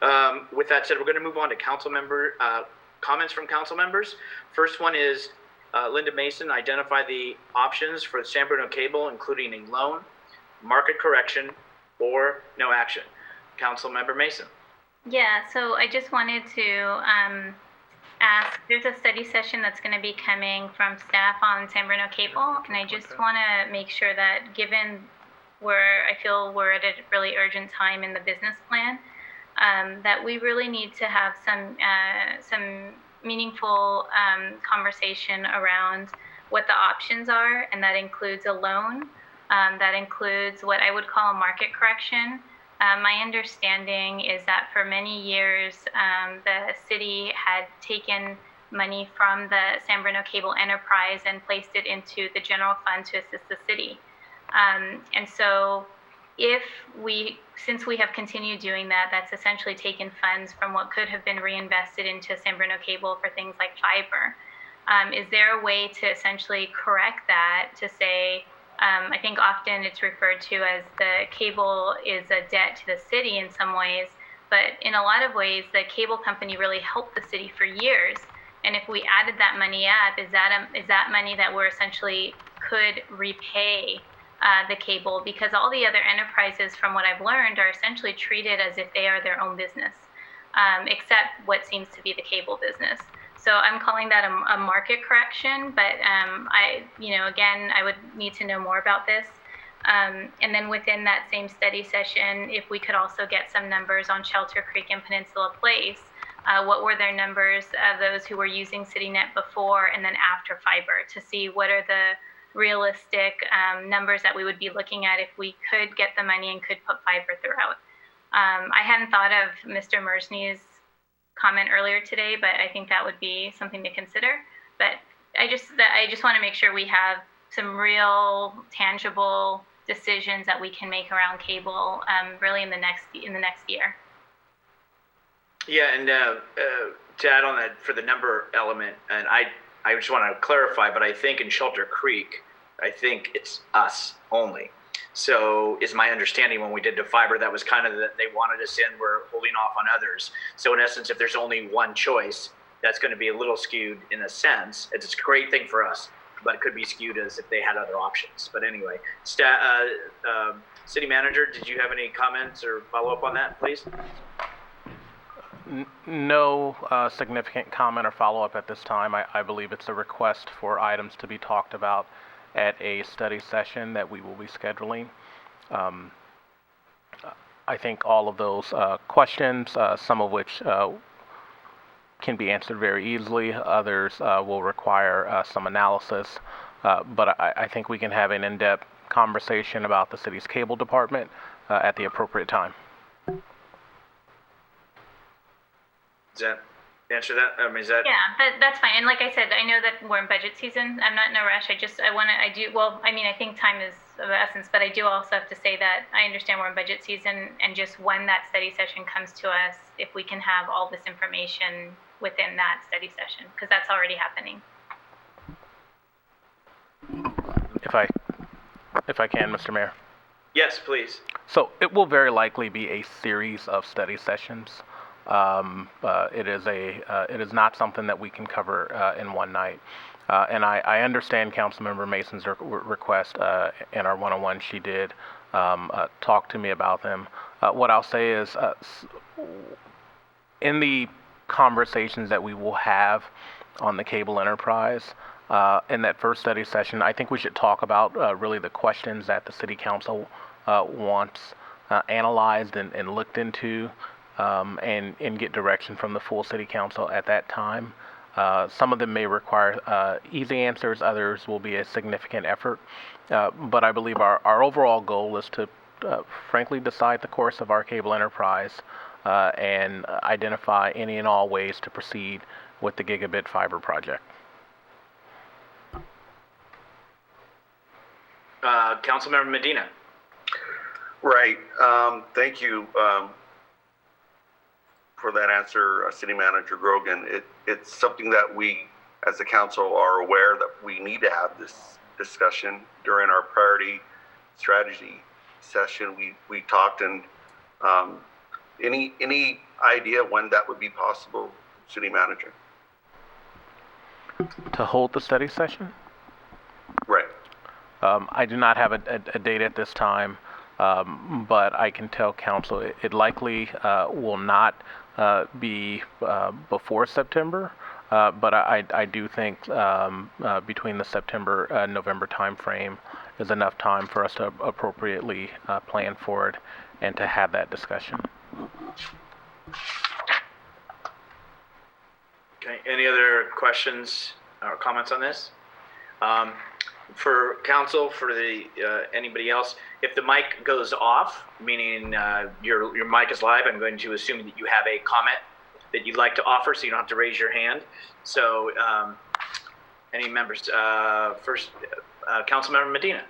With that said, we're going to move on to council member comments from council members. First one is Linda Mason, identify the options for San Bruno Cable, including a loan, market correction, or no action. Council member Mason. Yeah, so I just wanted to ask, there's a study session that's going to be coming from staff on San Bruno Cable, and I just want to make sure that given I feel we're at a really urgent time in the business plan, that we really need to have some meaningful conversation around what the options are, and that includes a loan, that includes what I would call a market correction. My understanding is that for many years, the city had taken money from the San Bruno Cable enterprise and placed it into the general fund to assist the city. And so since we have continued doing that, that's essentially taken funds from what could have been reinvested into San Bruno Cable for things like fiber. Is there a way to essentially correct that to say, I think often it's referred to as the cable is a debt to the city in some ways, but in a lot of ways, the cable company really helped the city for years. And if we added that money up, is that money that we're essentially could repay the cable? Because all the other enterprises, from what I've learned, are essentially treated as if they are their own business, except what seems to be the cable business. So I'm calling that a market correction, but again, I would need to know more about this. And then within that same study session, if we could also get some numbers on Shelter Creek and Peninsula Place, what were their numbers of those who were using CityNet before and then after fiber, to see what are the realistic numbers that we would be looking at if we could get the money and could put fiber throughout. I hadn't thought of Mr. Mersney's comment earlier today, but I think that would be something to consider. But I just want to make sure we have some real tangible decisions that we can make around cable really in the next year. Yeah, and to add on that for the number element, and I just want to clarify, but I think in Shelter Creek, I think it's us only. So is my understanding when we did the fiber, that was kind of that they wanted us in, we're holding off on others. So in essence, if there's only one choice, that's going to be a little skewed in a sense. It's a great thing for us, but it could be skewed as if they had other options. But anyway, City Manager, did you have any comments or follow up on that, please? No significant comment or follow up at this time. I believe it's a request for items to be talked about at a study session that we will be scheduling. I think all of those questions, some of which can be answered very easily, others will require some analysis, but I think we can have an in-depth conversation about the city's cable department at the appropriate time. Does that answer that? Is that? Yeah, that's fine. And like I said, I know that we're in budget season. I'm not in a rush. I think time is of the essence, but I do also have to say that I understand we're in budget season, and just when that study session comes to us, if we can have all this information within that study session, because that's already happening. If I can, Mr. Mayor. Yes, please. So it will very likely be a series of study sessions. It is not something that we can cover in one night. And I understand Councilmember Mason's request. In our one-on-one, she did talk to me about them. What I'll say is, in the conversations that we will have on the cable enterprise, in that first study session, I think we should talk about really the questions that the City Council wants analyzed and looked into, and get direction from the full City Council at that time. Some of them may require easy answers, others will be a significant effort. But I believe our overall goal is to frankly decide the course of our cable enterprise and identify any and all ways to proceed with the gigabit fiber project. Councilmember Medina. Right. Thank you for that answer, City Manager Grogan. It's something that we, as a council, are aware that we need to have this discussion. During our priority strategy session, we talked, and any idea when that would be possible, City Manager? To hold the study session? Right. I do not have a date at this time, but I can tell council it likely will not be before September, but I do think between the September-November timeframe is enough time for us to appropriately plan for it and to have that discussion. Okay, any other questions or comments on this? For council, for the anybody else, if the mic goes off, meaning your mic is live, I'm going to assume that you have a comment that you'd like to offer, so you don't have to raise your hand. So, any members? First, Councilmember Medina.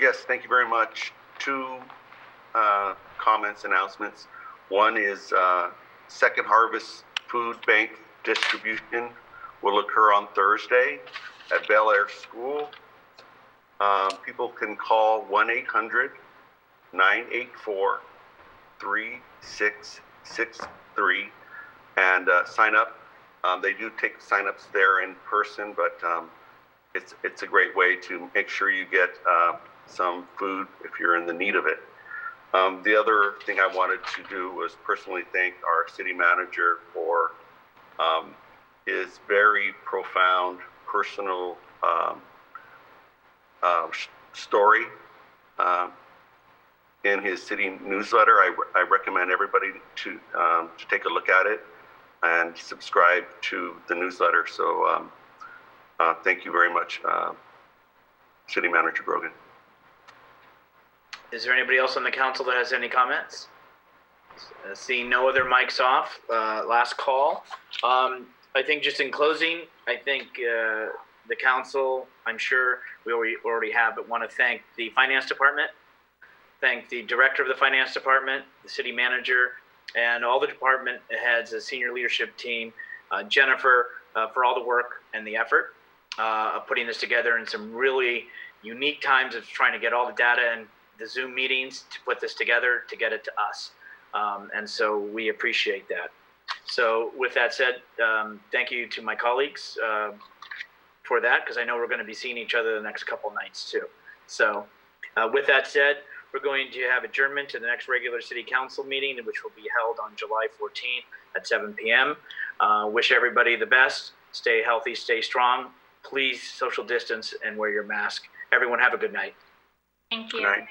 Yes, thank you very much. Two comments, announcements. One is Second Harvest Food Bank distribution will occur on Thursday at Bel Air School. People can call 1-800-984-3663 and sign up. They do take sign-ups there in person, but it's a great way to make sure you get some food if you're in the need of it. The other thing I wanted to do was personally thank our city manager for his very profound personal story in his city newsletter. I recommend everybody to take a look at it and subscribe to the newsletter. So thank you very much, City Manager Grogan. Is there anybody else on the council that has any comments? Seeing no other mics off, last call. I think just in closing, I think the council, I'm sure we already have, but want to thank the finance department, thank the director of the finance department, the city manager, and all the department heads, the senior leadership team, Jennifer, for all the work and the effort of putting this together in some really unique times of trying to get all the data and the Zoom meetings to put this together to get it to us. And so we appreciate that. So with that said, thank you to my colleagues for that, because I know we're going to be seeing each other the next couple nights too. So with that said, we're going to have adjournment to the next regular city council meeting, which will be held on July 14th at 7 p.m. Wish everybody the best. Stay healthy, stay strong. Please social distance and wear your mask. Everyone have a good night. Thank you. Good night.